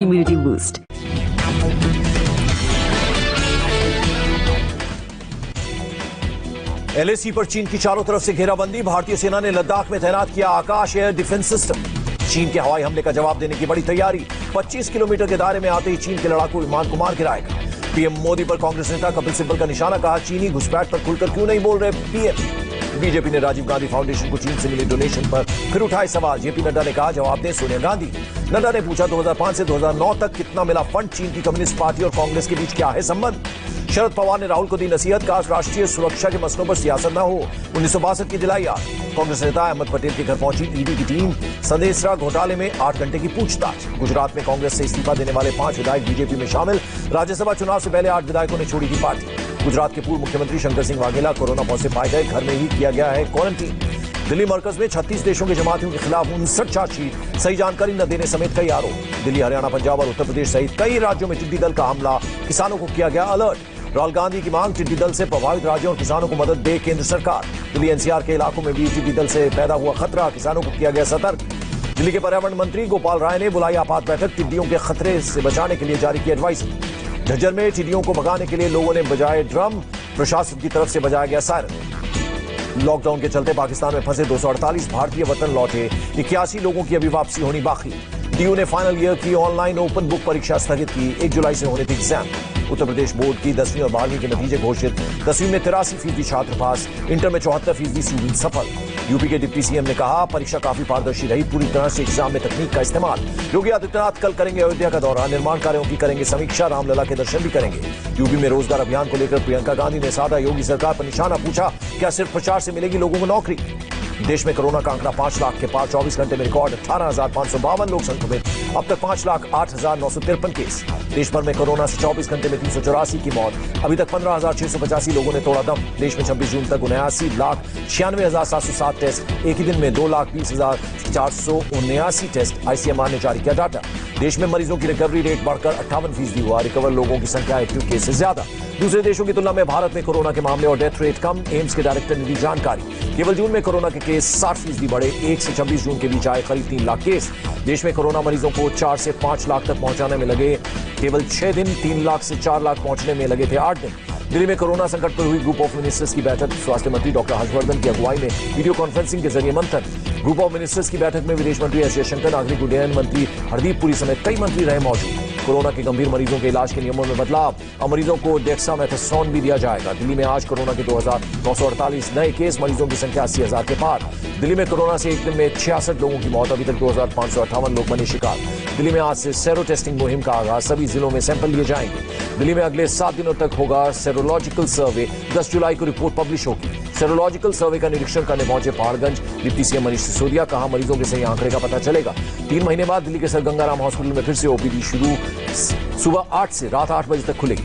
immunity boost. LAC पर चीन की चारों तरफ से घेराबंदी। भारतीय सेना ने लद्दाख में तैनात किया आकाश एयर डिफेंस सिस्टम। चीन के हवाई हमले का जवाब देने की बड़ी तैयारी। 25 किलोमीटर के दायरे में आते ही चीन के लड़ाकू विमान को मार गिराएगा। पीएम मोदी पर कांग्रेस नेता कपिल सिब्बल का निशाना। कहा, चीनी घुसपैठ पर खुलकर क्यों नहीं बोल रहे पीएम। बीजेपी ने राजीव गांधी फाउंडेशन को चीन से मिले डोनेशन पर फिर उठाए सवाल। जेपी नड्डा ने कहा, जवाब दें सोनिया गांधी। नड्डा ने पूछा, 2005 से 2009 तक कितना मिला फंड। चीन की कम्युनिस्ट पार्टी और कांग्रेस के बीच क्या है संबंध। शरद पवार ने राहुल को दी नसीहत। कहा, राष्ट्रीय सुरक्षा के मसलों पर सियासत न हो। 1962 की दिलाई याद। कांग्रेस नेता अहमद पटेल के घर पहुंची ईडी की टीम। संदेशरा घोटाले में 8 घंटे की पूछताछ। गुजरात में कांग्रेस से इस्तीफा देने वाले 5 विधायक बीजेपी में शामिल। राज्यसभा चुनाव से पहले 8 विधायकों ने छोड़ी थी पार्टी। गुजरात के पूर्व मुख्यमंत्री शंकर सिंह वाघेला कोरोना पॉजिटिव पाए गए। घर में ही किया गया है क्वारंटीन। दिल्ली मरकज में 36 देशों के जमातियों के खिलाफ 59 चार्जशीट। सही जानकारी न देने समेत कई आरोप। दिल्ली, हरियाणा, पंजाब और उत्तर प्रदेश सहित कई राज्यों में टिड्डी दल का हमला। किसानों को किया गया अलर्ट। राहुल गांधी की मांग, टिड्डी दल से प्रभावित राज्यों और किसानों को मदद दे केंद्र सरकार। दिल्ली एनसीआर के इलाकों में भी टिड्डी दल से पैदा हुआ खतरा। किसानों को किया गया सतर्क। दिल्ली के पर्यावरण मंत्री गोपाल राय ने बुलाई आपात बैठक। टिड्डियों के खतरे से बचाने के लिए जारी की एडवाइजरी। झज्जर में टिड्डियों को भगाने के लिए लोगों ने बजाए ड्रम। प्रशासन की तरफ से बजाया गया सायरन। लॉकडाउन के चलते पाकिस्तान में फंसे 248 भारतीय वतन लौटे। 81 लोगों की अभी वापसी होनी बाकी। डीयू ने फाइनल ईयर की ऑनलाइन ओपन बुक परीक्षा स्थगित की। 1 जुलाई से होने थे एग्जाम। उत्तर प्रदेश बोर्ड की 10वीं और 12वीं के नतीजे घोषित। 10वीं में 83% छात्र पास। इंटर में 74% स्टूडेंट सफल। यूपी के डिप्टी सीएम ने कहा, परीक्षा काफी पारदर्शी रही। पूरी तरह से एग्जाम में तकनीक का इस्तेमाल। योगी आदित्यनाथ कल करेंगे अयोध्या का दौरा। निर्माण कार्यों की करेंगे समीक्षा। रामलला के दर्शन भी करेंगे। यूपी में रोजगार अभियान को लेकर प्रियंका गांधी ने साधा योगी सरकार पर निशाना। पूछा, क्या सिर्फ प्रचार से मिलेगी लोगों को नौकरी। देश में कोरोना का आंकड़ा 5 लाख के पार। 24 घंटे में रिकॉर्ड 18,552 लोग संक्रमित। अब तक 5,08,953 केस। देश भर में कोरोना से 24 घंटे में 384 की मौत। अभी तक 15,685 लोगों ने तोड़ा दम। देश में 26 जून तक 79,96,707 टेस्ट। एक ही दिन में 2,20,479 टेस्ट। आईसीएमआर ने जारी किया डाटा। देश में मरीजों की रिकवरी रेट बढ़कर 58% हुआ। रिकवर लोगों की संख्या एक्टिव केस से ज्यादा। दूसरे देशों की तुलना में भारत में कोरोना के मामले और डेथ रेट कम। एम्स के डायरेक्टर ने दी जानकारी। केवल जून में कोरोना के केस 60% बढ़े। 1 से 26 जून के बीच आए करीब 3 लाख केस। देश में कोरोना मरीजों को 4 से 5 लाख तक पहुंचाने में लगे केवल 6 दिन। 3 लाख से 4 लाख पहुंचने में लगे थे 8 दिन। दिल्ली में कोरोना संकट पर हुई ग्रुप ऑफ मिनिस्टर्स की बैठक। स्वास्थ्य मंत्री डॉक्टर हर्षवर्धन की अगुवाई में वीडियो कॉन्फ्रेंसिंग के जरिए मंथन। ग्रुप ऑफ मिनिस्टर्स की बैठक में विदेश मंत्री एस जयशंकर, नागरिक उड्डयन मंत्री हरदीप पुरी समेत कई मंत्री रहे मौजूद। कोरोना के गंभीर मरीजों के इलाज के नियमों में बदलाव। अब मरीजों को डेक्सामेथासोन भी दिया जाएगा। दिल्ली में आज कोरोना के 2,948 नए केस। मरीजों की संख्या 80,000 के पार। दिल्ली में कोरोना से एक दिन में 66 लोगों की मौत। अभी तक 2,558 लोग बने शिकार। दिल्ली में आज से सेरो टेस्टिंग मुहिम का आगाज। सभी जिलों में सैंपल लिए जाएंगे। दिल्ली में अगले 7 दिनों तक होगा सेरोलॉजिकल सर्वे। 10 जुलाई को रिपोर्ट पब्लिश होगी। सेरोलॉजिकल सर्वे का निरीक्षण करने पहुंचे पहाड़गंज डिप्टी सीएम मनीष सिसोदिया। कहा, मरीजों के सही आंकड़े का पता चलेगा। 3 महीने बाद दिल्ली के सर गंगाराम हॉस्पिटल में फिर से ओपीडी शुरू। सुबह 8 से रात 8 बजे तक खुलेगी।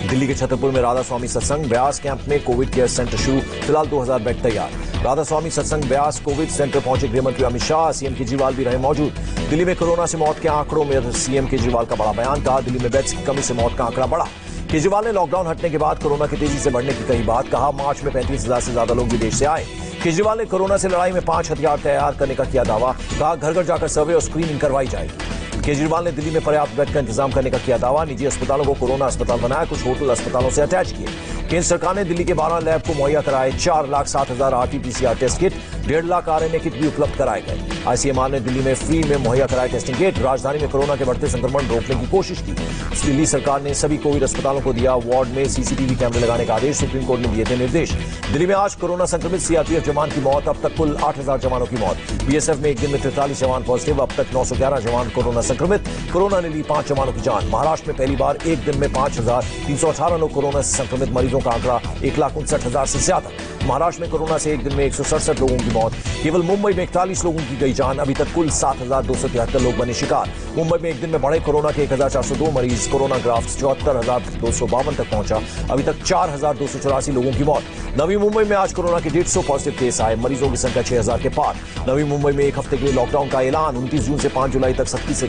दिल्ली के छतरपुर में राधा स्वामी सत्संग ब्यास कैंप में कोविड केयर सेंटर शुरू। फिलहाल 2000 बेड तैयार। राधा स्वामी सत्संग ब्यास कोविड सेंटर पहुंचे गृह मंत्री अमित शाह। सीएम केजरीवाल भी रहे मौजूद। दिल्ली में कोरोना से मौत के आंकड़ों में सीएम केजरीवाल का बड़ा बयान। कहा, दिल्ली में बेड्स की कमी से मौत का आंकड़ा बढ़ा। केजरीवाल ने लॉकडाउन हटने के बाद कोरोना की तेजी से बढ़ने की कही बात। कहा, मार्च में 35,000 से ज्यादा लोग विदेश से आए। केजरीवाल ने कोरोना से लड़ाई में 5 हथियार तैयार करने का किया दावा। कहा, घर घर जाकर सर्वे और स्क्रीनिंग करवाई जाएगी। केजरीवाल ने दिल्ली में पर्याप्त बेड का इंतजाम करने का किया दावा। निजी अस्पतालों को कोरोना अस्पताल बनाया। कुछ होटल अस्पतालों से अटैच किए। केंद्र सरकार ने दिल्ली के 12 लैब को मुहैया कराए 4,07,000 RT PCR test kit. 1.5 lakh RNA kit भी उपलब्ध कराए गए। आईसीएमआर ने दिल्ली में फ्री में मुहैया कराए टेस्टिंग किट। राजधानी में कोरोना के बढ़ते संक्रमण रोकने की कोशिश की। दिल्ली सरकार ने सभी कोविड अस्पतालों को दिया वार्ड में सीसीटीवी कैमरे लगाने का आदेश। सुप्रीम कोर्ट ने दिए थे निर्देश। दिल्ली में आज कोरोना संक्रमित सीआरपीएफ जवान की मौत। अब तक कुल 8,000 जवानों की मौत। बीएसएफ में एक दिन में 43 जवान पॉजिटिव। अब तक 911 जवान कोरोना संक्रमित। कोरोना ने ली 5 जवानों की जान। महाराष्ट्र में पहली बार एक दिन में 5,318 लोग कोरोना से संक्रमित। मरीजों का आंकड़ा 1,59,000 से ज्यादा। महाराष्ट्र में कोरोना से एक दिन में 167 लोगों की मौत। केवल मुंबई में 41 लोगों की गई जान। अभी तक कुल 7,273 लोग बने शिकार। मुंबई में एक दिन में बढ़े कोरोना के 1,402 मरीज। कोरोना ग्राफ 74,252 तक पहुंचा। अभी तक 4,284 लोगों की मौत। नवी मुंबई में आज कोरोना के 150 पॉजिटिव केस आए। मरीजों की संख्या 6,000 के पार। नवी मुंबई में एक हफ्ते के लिए लॉकडाउन का ऐलान। 29 जून से 5 जुलाई तक सख्ती से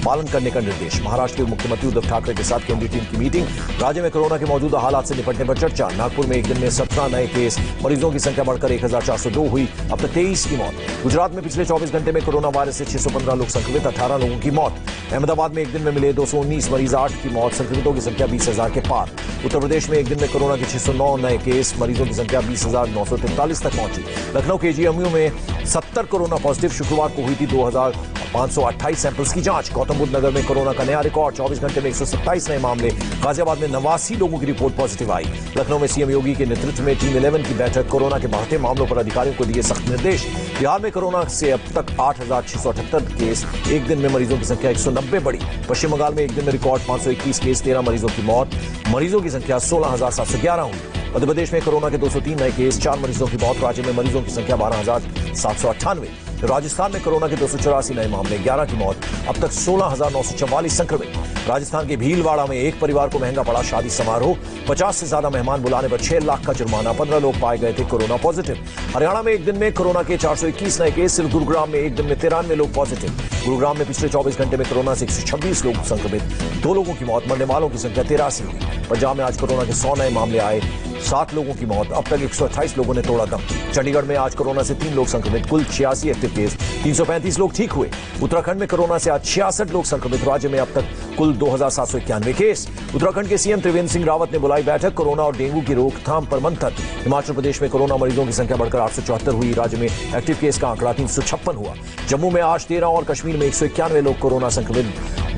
पालन करने का निर्देश। महाराष्ट्र के मुख्यमंत्री उद्धव ठाकरे के साथ केंद्रीय टीम की मीटिंग। राज्य में कोरोना के मौजूदा हालात से निपटने पर चर्चा। नागपुर में एक दिन में 17 नए केस, मरीजों की संख्या बढ़कर 1402 हुई, अब तक 23 की मौत। गुजरात में पिछले 24 घंटे में कोरोना वायरस से 615 लोग संक्रमित, 18 लोगों की मौत। अहमदाबाद में एक दिन में मिले 219 मरीज, 8 की मौत, संक्रमितों की संख्या 20,000 के पार। उत्तर प्रदेश में एक दिन में कोरोना के 609 नए केस, मरीजों की संख्या 20,943 तक पहुंची। लखनऊ के एजीएमयू में 70 कोरोना पॉजिटिव, शुक्रवार को हुई थी 2,528 सैंपल्स की जांच। गौतम बुद्ध नगर में कोरोना का नया रिकॉर्ड, 24 घंटे में 127 नए मामले। गाजियाबाद में 89 लोगों की रिपोर्ट पॉजिटिव आई। लखनऊ में सीएम योगी के नेतृत्व में टीम 11 की बैठक। कोरोना के बढ़ते मामलों पर अधिकारियों को दिए सख्त निर्देश। बिहार में कोरोना से अब तक 8,678 केस, एक दिन में मरीजों की संख्या 190 बढ़ी। पश्चिम बंगाल में एक दिन में रिकॉर्ड 521 केस, 13 मरीजों की मौत, मरीजों की संख्या 16,711 हुई। मध्य प्रदेश में कोरोना के 203 नए केस, 4 मरीजों की मौत। राज्य में मरीजों की संख्या 12,798। राजस्थान में कोरोना के 284 नए मामले, 11 की मौत, अब तक 16,944 संक्रमित। राजस्थान के भीलवाड़ा में एक परिवार को महंगा पड़ा शादी समारोह, 50 से ज्यादा मेहमान बुलाने पर 6 लाख का जुर्माना, 15 लोग पाए गए थे कोरोना पॉजिटिव। हरियाणा में एक दिन में कोरोना के 421 नए केस, सिर्फ गुरुग्राम में एक दिन में 93 लोग पॉजिटिव। गुरुग्राम में पिछले 24 घंटे में कोरोना से 126 लोग संक्रमित, 2 लोगों की मौत, मरने वालों की संख्या 83 हुई। पंजाब में आज कोरोना के 100 नए मामले आए, 7 लोगों की मौत, अब तक 128 लोगों ने तोड़ा दम। चंडीगढ़ में आज कोरोना से 3 लोग संक्रमित, कुल 86 एक्टिव केस, 335 लोग ठीक हुए। उत्तराखंड में कोरोना से आज 66 लोग संक्रमित, राज्य में अब तक कुल 2,791 केस। उत्तराखंड के सीएम त्रिवेंद्र सिंह रावत ने बुलाई बैठक, कोरोना और डेंगू की रोकथाम पर मंथन। हिमाचल प्रदेश में कोरोना मरीजों की संख्या बढ़कर 874 हुई, राज्य में एक्टिव केस का आंकड़ा 356 हुआ। जम्मू में आज 13 और कश्मीर में 191 लोग कोरोना संक्रमित,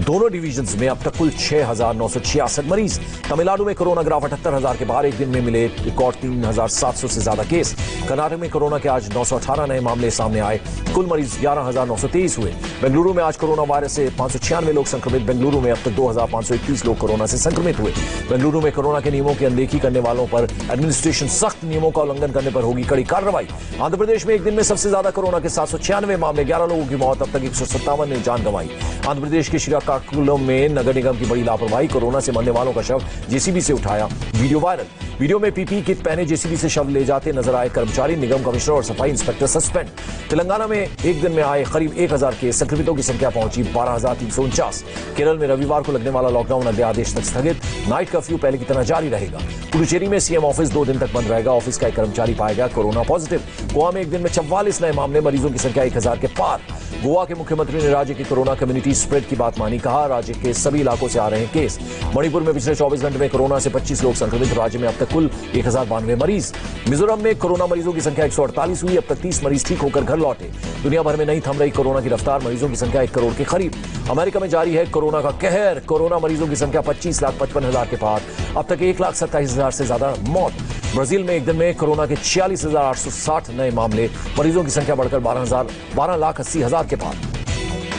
दोनों डिवीजन्स में अब तक कुल 6,966 मरीज। तमिलनाडु में कोरोना ग्राफ 78,000 के बाहर, एक दिन में मिले रिकॉर्ड 3,700 से ज्यादा केस। कर्नाटक में कोरोना के आज 918 नए मामले सामने आए, कुल मरीज 11,923 हुए। बेंगलुरु में आज कोरोना वायरस से 596 लोग संक्रमित, बेंगलुरु में अब तक 2,521 लोग कोरोना से संक्रमित हुए। बेंगलुरु में कोरोना के नियमों की अनदेखी करने वालों पर एडमिनिस्ट्रेशन सख्त नियमों का उल्लंघन करने पर होगी कड़ी कार्रवाई। आंध्र प्रदेश में एक दिन में सबसे ज्यादा कोरोना के 796 मामले, 11 लोगों की मौत, अब तक 157 ने जान गंवाई। आंध्र प्रदेश के श्रीकाकुलम में नगर निगम की बड़ी लापरवाही, कोरोना से मरने वालों का शव जेसीबी से उठाया, वीडियो वायरल। वीडियो में पीपीई किट पहने जेसीबी से शव ले जाते नजर आए कर्मचारी, निगम कमिश्नर और सफाई इंस्पेक्टर सस्पेंड। तेलंगाना में एक दिन में आए करीब 1,000 केस, संक्रमितों की संख्या पहुंची 12,349। केरल में रविवार को लगने वाला लॉकडाउन अगले आदेश तक स्थगित, नाइट कर्फ्यू पहले की तरह जारी रहेगा। पुडुचेरी में सीएम ऑफिस 2 दिन तक बंद रहेगा, ऑफिस का एक कर्मचारी पाया गया कोरोना पॉजिटिव। गोवा में एक दिन में 44 नए मामले, मरीजों की संख्या 1,000 के पार। गोवा के मुख्यमंत्री ने राज्य की कोरोना कम्युनिटी स्प्रेड की बात मानी, कहा राज्य के सभी इलाकों से आ रहे हैं केस। मणिपुर में पिछले 24 घंटे में कोरोना से 25 लोग संक्रमित, राज्य में अब तक कुल 1,092 मरीज। मिजोरम में कोरोना मरीजों की संख्या 148 हुई, अब तक 30 मरीज ठीक होकर घर लौटे। दुनिया भर में नहीं थम रही कोरोना की रफ्तार, मरीजों की संख्या 1 करोड़ के करीब। अमेरिका में जारी है कोरोना का कहर, कोरोना मरीजों की संख्या 25,55,000 के पार, अब तक 1,27,000 से ज्यादा मौत। ब्राजील में एक दिन में कोरोना के 46,860 नए मामले, मरीजों की संख्या बढ़कर 12,80,000 के पार।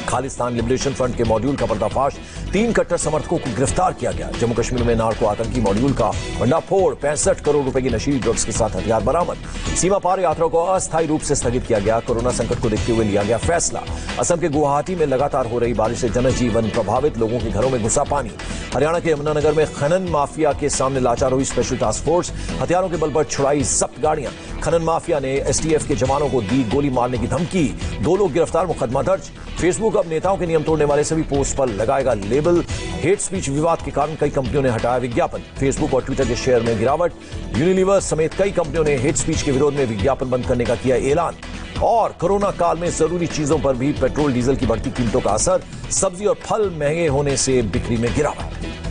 खालिस्तान लिबरेशन फ्रंट के मॉड्यूल का पर्दाफाश, 3 कट्टर समर्थकों को गिरफ्तार किया गया। जम्मू कश्मीर में नार्को आतंकी मॉड्यूल का भंडाफोड़, 65 करोड़ रुपए की नशीली ड्रग्स के साथ हथियार बरामद। सीमा पार यात्रा को अस्थायी रूप से स्थगित किया गया, कोरोना संकट को देखते हुए लिया गया फैसला। असम के गुवाहाटी में लगातार हो रही बारिश से जनजीवन प्रभावित, लोगों के घरों में घुसा पानी। हरियाणा के यमुनानगर में खनन माफिया के सामने लाचार हुई स्पेशल टास्क फोर्स, हथियारों के बल पर छुड़ाई जब्त गाड़ियां। खनन माफिया ने एसटीएफ के जवानों को दी गोली मारने की धमकी, 2 लोग गिरफ्तार, मुकदमा दर्ज। फेसबुक अब नेताओं के नियम तोड़ने वाले सभी पोस्ट पर लगाएगा लेबल। हेट स्पीच विवाद के कारण कई कंपनियों ने हटाया विज्ञापन, फेसबुक और ट्विटर के शेयर में गिरावट। यूनिलीवर समेत कई कंपनियों ने हेट स्पीच के विरोध में विज्ञापन बंद करने का किया ऐलान। और कोरोना काल में जरूरी चीजों पर भी पेट्रोल डीजल की बढ़ती कीमतों का असर, सब्जी और फल महंगे होने से बिक्री में गिरावट।